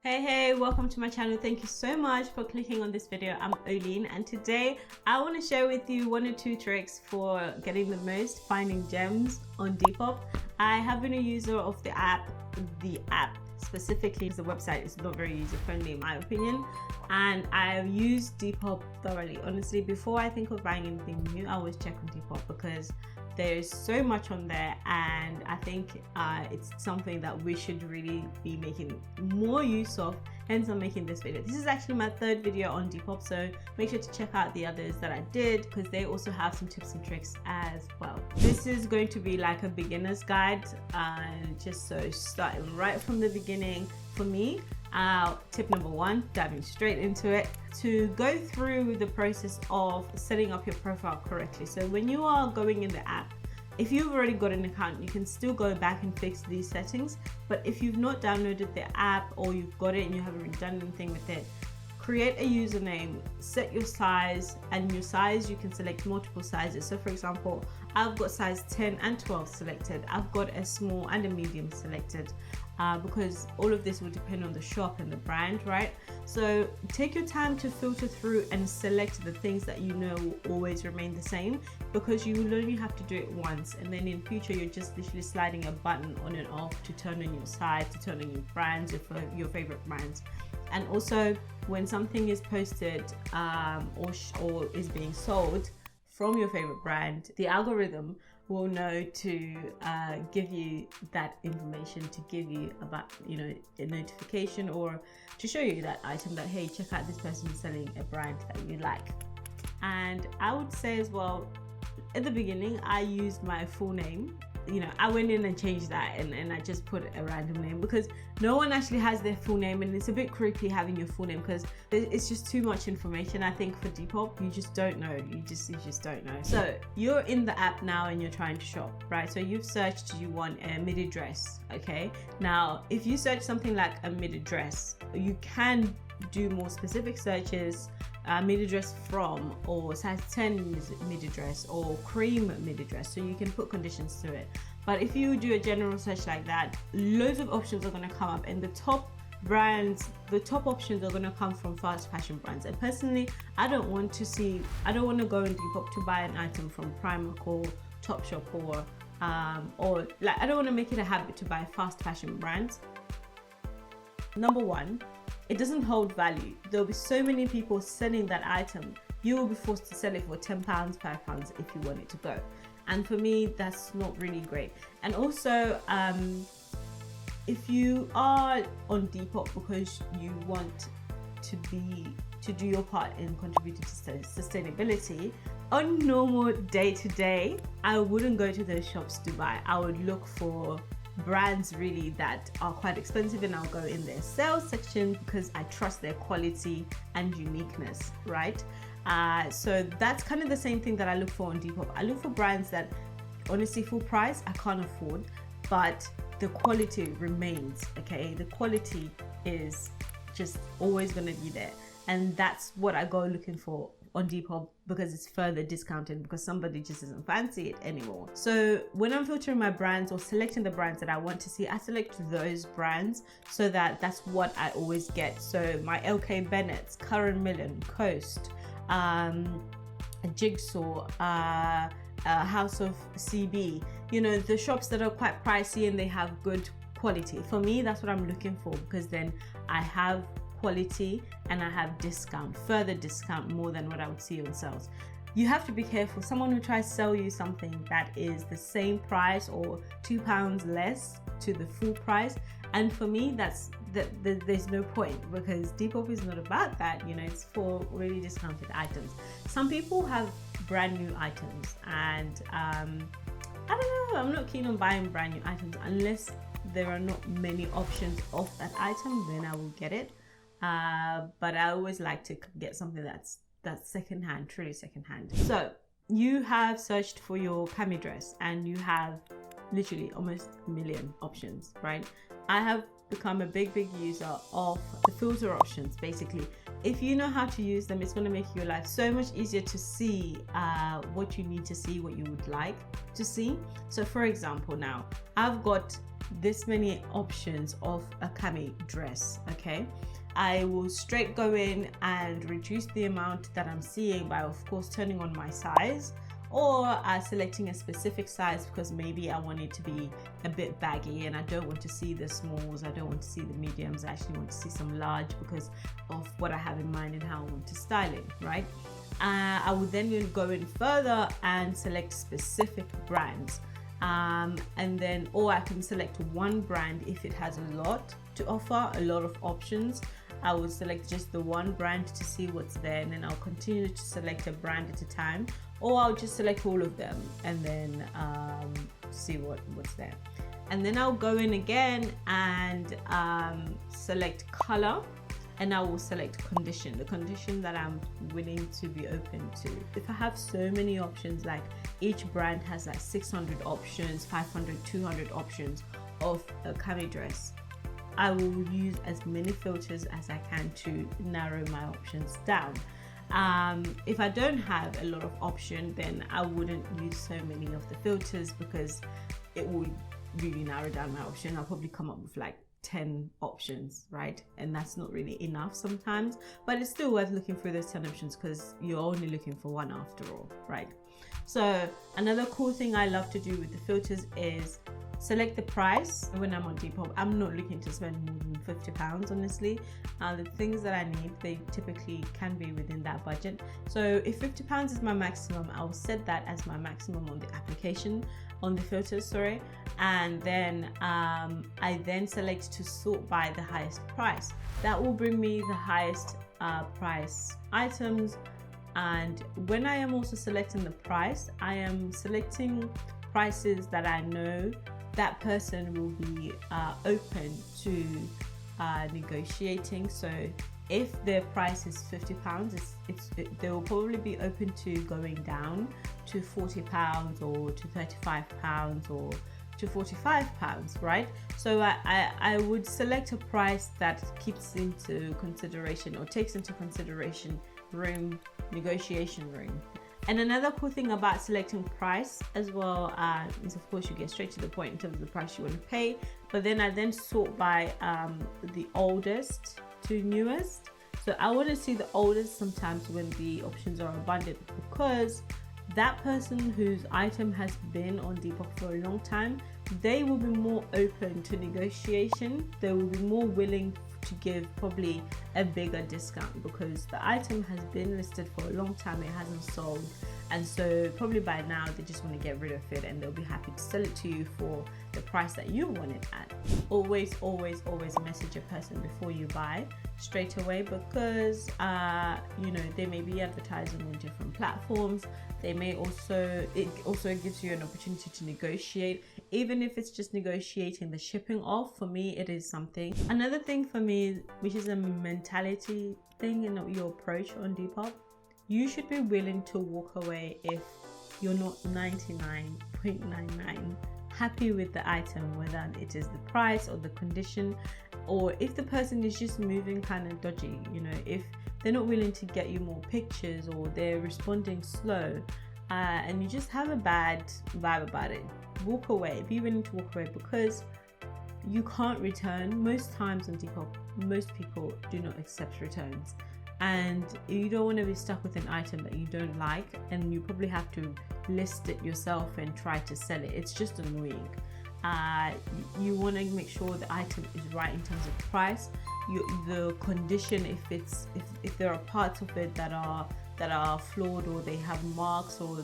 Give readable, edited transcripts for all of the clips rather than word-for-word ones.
Hey, welcome to my channel. Thank you so much for clicking on this video. I'm OHLEEN, and today I want to share with you 1 or 2 tricks for getting the most finding gems on Depop. I have been a user of the app specifically because the website is not very user friendly in my opinion, and I've used Depop thoroughly. Honestly, before I think of buying anything new, I always check on Depop because there's so much on there, and I think it's something that we should really be making more use of. Hence I'm making this video. This is actually my 3rd video on Depop, so make sure to check out the others that I did because they also have some tips and tricks as well. This is going to be like a beginner's guide, just so starting right from the beginning for me. Tip number 1, diving straight into it, to go through the process of setting up your profile correctly. So when you are going in the app, if you've already got an account, you can still go back and fix these settings. But if you've not downloaded the app, or you've got it and you haven't done anything with it, create a username, set your size, and your size, you can select multiple sizes. So for example, I've got size 10 and 12 selected. I've got a small and a medium selected, because all of this will depend on the shop and the brand, right? So take your time to filter through and select the things that you know will always remain the same, because you will only have to do it once, and then in future you're just literally sliding a button on and off to turn on your size, to turn on your brands, your favorite brands. And also, when something is posted or is being sold from your favorite brand, the algorithm will know to give you that information, to give you about, a notification, or to show you that item that, hey, check out, this person is selling a brand that you like. And I would say as well, at the beginning, I used my full name. I went in and changed that, and I just put a random name because no one actually has their full name, and it's a bit creepy having your full name because it's just too much information. I think for Depop, you just don't know. You just don't know. So you're in the app now and you're trying to shop, right? So you've searched, you want a midi dress, okay? Now, if you search something like a midi dress, you can do more specific searches. Midi dress from, or size 10 midi dress, or cream midi dress, so you can put conditions to it. But if you do a general search like that, loads of options are going to come up, and the top options are going to come from fast fashion brands. And personally, I don't want to go on Depop to buy an item from Primark or Topshop or like, I don't want to make it a habit to buy fast fashion brands. Number 1, it doesn't hold value. There'll be so many people selling that item. You will be forced to sell it for £10, £5 if you want it to go. And for me, that's not really great. And also, if you are on Depop because you want to do your part in contributing to sustainability, on normal day-to-day, I wouldn't go to those shops to buy. I would look for brands really that are quite expensive, and I'll go in their sales section because I trust their quality and uniqueness, right? So that's kind of the same thing that I look for on Depop. I look for brands that, honestly, full price I can't afford, but the quality remains, okay? The quality is just always going to be there, and that's what I go looking for on Depop, because it's further discounted because somebody just doesn't fancy it anymore. So when I'm filtering my brands or selecting the brands that I want to see, I select those brands so that that's what I always get. So my LK Bennett's, Curran Millen, Coast, Jigsaw, House of CB, the shops that are quite pricey and they have good quality. For me, that's what I'm looking for, because then I have quality and I have further discount more than what I would see on sales. You have to be careful. Someone who tries to sell you something that is the same price or £2 less to the full price, and for me there's no point, because Depop is not about that. It's for really discounted items. Some people have brand new items, and I don't know, I'm not keen on buying brand new items unless there are not many options of that item. Then I will get it. But I always like to get something that's secondhand, truly secondhand. So you have searched for your cami dress and you have literally almost a million options, right? I have become a big user of the filter options. Basically, if you know how to use them, it's going to make your life so much easier to see what you need to see, what you would like to see. So for example, now I've got this many options of a cami dress. Okay, I will straight go in and reduce the amount that I'm seeing by, of course, turning on my size, or selecting a specific size because maybe I want it to be a bit baggy and I don't want to see the smalls, I don't want to see the mediums, I actually want to see some large because of what I have in mind and how I want to style it, right? I would then go in further and select specific brands, and then, or I can select one brand if it has a lot to offer, a lot of options. I will select just the one brand to see what's there, and then I'll continue to select a brand at a time, or I'll just select all of them and then see what's there. And then I'll go in again and select color, and I will select condition, the condition that I'm willing to be open to. If I have so many options, like each brand has like 600 options, 500, 200 options of a cami dress, I will use as many filters as I can to narrow my options down. If I don't have a lot of options, then I wouldn't use so many of the filters because it would really narrow down my option. I'll probably come up with like 10 options, right? And that's not really enough sometimes, but it's still worth looking through those 10 options because you're only looking for one after all, right? So another cool thing I love to do with the filters is select the price. When I'm on Depop, I'm not looking to spend more than £50, honestly. The things that I need, they typically can be within that budget. So if £50 is my maximum, I'll set that as my maximum on the application, on the filters, sorry. And then I then select to sort by the highest price. That will bring me the highest price items. And when I am also selecting the price, I am selecting prices that I know that person will be open to negotiating. So if their price is £50, they will probably be open to going down to £40 or to £35 or to £45, right? So I would select a price that keeps into consideration or takes into consideration negotiation room. And another cool thing about selecting price as well is, of course, you get straight to the point in terms of the price you want to pay. But then I sort by the oldest to newest. So I want to see the oldest sometimes when the options are abundant, because that person whose item has been on Depop for a long time, they will be more open to negotiation. They will be more willing to give probably a bigger discount because the item has been listed for a long time, it hasn't sold, and so probably by now they just want to get rid of it and they'll be happy to sell it to you for the price that you want it at. Always message a person before you buy straight away, because you know, they may be advertising on different platforms. They may also, it also gives you an opportunity to negotiate, even if it's just negotiating the shipping off. For me, it is something. Another thing for me, which is a mentality thing in your approach on Depop, you should be willing to walk away if you're not 99.99 happy with the item, whether it is the price or the condition, or if the person is just moving kind of dodgy, you know, if they're not willing to get you more pictures or they're responding slow, and you just have a bad vibe about it, walk away. Be willing to walk away, because you can't return. Most times on Depop, most people do not accept returns, and you don't want to be stuck with an item that you don't like and you probably have to list it yourself and try to sell it. It's just annoying. You want to make sure the item is right in terms of price, the condition, if there are parts of it that are flawed, or they have marks, or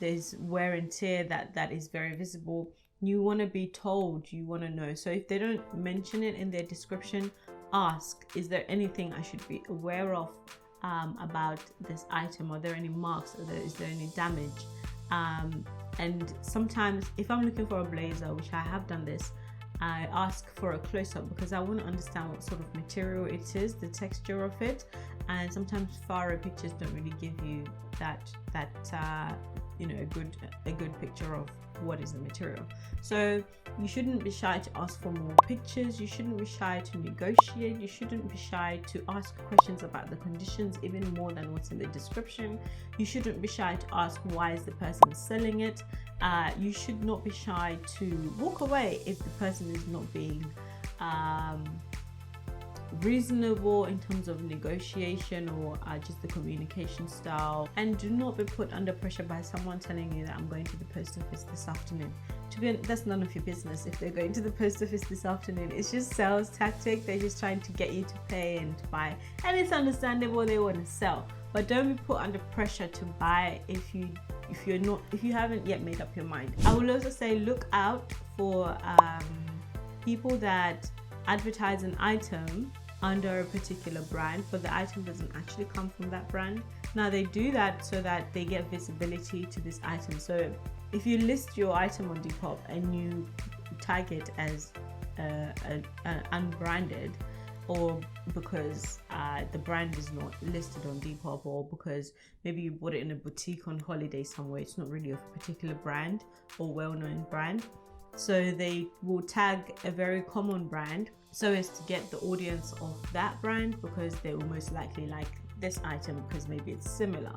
there's wear and tear that is very visible. You want to be told, you want to know. So if they don't mention it in their description, ask, is there anything I should be aware of about this item? Are there any marks? Is there any damage? And sometimes if I'm looking for a blazer, which I have done this, I ask for a close-up because I want to understand what sort of material it is, the texture of it. And sometimes far-away pictures don't really give you that you know, a good picture of what is the material. So you shouldn't be shy to ask for more pictures, you shouldn't be shy to negotiate, you shouldn't be shy to ask questions about the conditions even more than what's in the description. You shouldn't be shy to ask why is the person selling it. You should not be shy to walk away if the person is not being reasonable in terms of negotiation or just the communication style. And do not be put under pressure by someone telling you that I'm going to the post office this afternoon. To be honest, that's none of your business if they're going to the post office this afternoon. It's just sales tactic. They're just trying to get you to pay and to buy, and it's understandable they want to sell, but don't be put under pressure to buy if you haven't yet made up your mind. I will also say look out for people that advertise an item under a particular brand, but the item doesn't actually come from that brand. Now they do that so that they get visibility to this item. So if you list your item on Depop and you tag it as unbranded, or because the brand is not listed on Depop, or because maybe you bought it in a boutique on holiday somewhere, it's not really of a particular brand or well-known brand, so they will tag a very common brand so as to get the audience of that brand, because they will most likely like this item because maybe it's similar.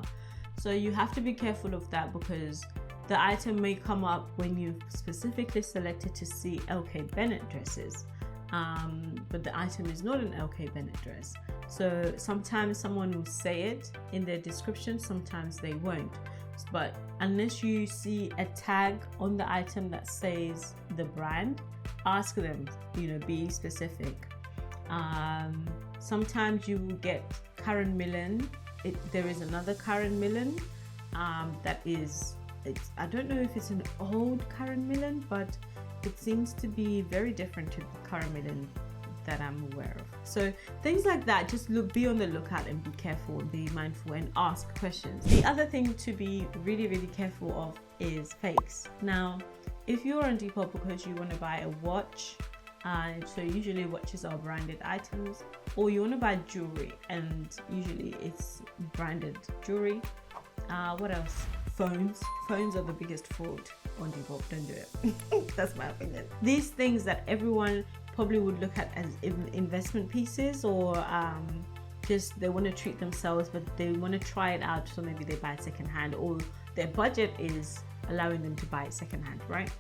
So you have to be careful of that, because the item may come up when you've specifically selected to see LK Bennett dresses, but the item is not an LK Bennett dress. So sometimes someone will say it in their description, sometimes they won't. But unless you see a tag on the item that says the brand, ask them, be specific. Sometimes you will get Karen Millen. There is another Karen Millen that is, I don't know if it's an old Karen Millen, but it seems to be very different to the Karen Millen that I'm aware of. So things like that, just be on the lookout and be careful and be mindful and ask questions. The other thing to be really, really careful of is fakes. Now, if you're on Depop because you want to buy a watch, so usually watches are branded items, or you want to buy jewelry and usually it's branded jewelry. What else? Phones are the biggest fraud on Depop. Don't do it. That's my opinion. These things that everyone probably would look at as investment pieces, or just they want to treat themselves, but they want to try it out, so maybe they buy it secondhand, or their budget is allowing them to buy it secondhand, right?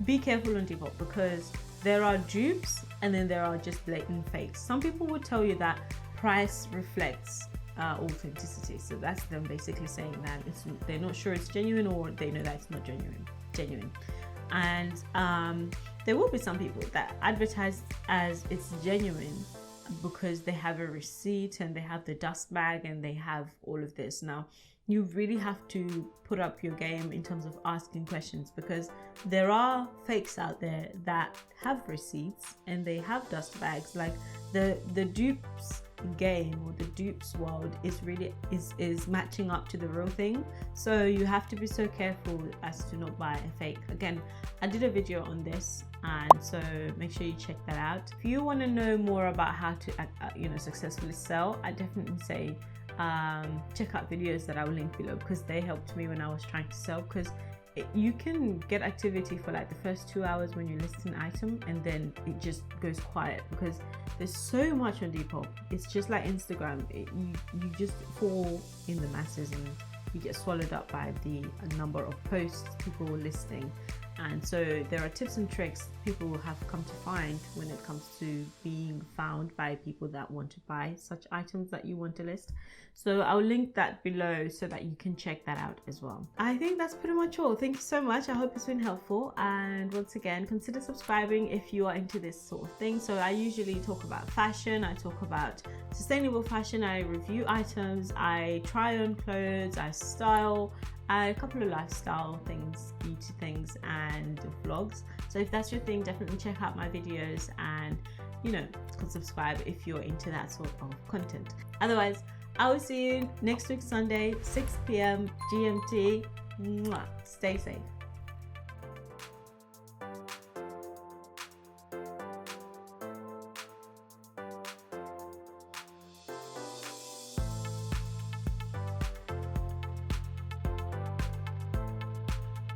Be careful on Depop, because there are dupes and then there are just blatant fakes. Some people would tell you that price reflects authenticity, so that's them basically saying that they're not sure it's genuine, or they know that it's not genuine. And there will be some people that advertise as it's genuine because they have a receipt and they have the dust bag and they have all of this. Now you really have to put up your game in terms of asking questions, because there are fakes out there that have receipts and they have dust bags. Like the dupes game, or the dupes world, is really is matching up to the real thing. So you have to be so careful as to not buy a fake. Again, I did a video on this, and so make sure you check that out. If you want to know more about how to successfully sell, I definitely say check out videos that I will link below, because they helped me when I was trying to sell. Because you can get activity for like the first 2 hours when you list an item, and then it just goes quiet because there's so much on Depop. It's just like Instagram. You just fall in the masses and you get swallowed up by the number of posts people are listing. And so there are tips and tricks people have come to find when it comes to being found by people that want to buy such items that you want to list. So I'll link that below so that you can check that out as well. I think that's pretty much all. Thank you so much. I hope it's been helpful. And once again, consider subscribing if you are into this sort of thing. So I usually talk about fashion. I talk about sustainable fashion. I review items. I try on clothes. I style. A couple of lifestyle things, beauty things, and vlogs. So if that's your thing, definitely check out my videos, and subscribe if you're into that sort of content. Otherwise, I will see you next week Sunday, 6 p.m. GMT. Stay safe.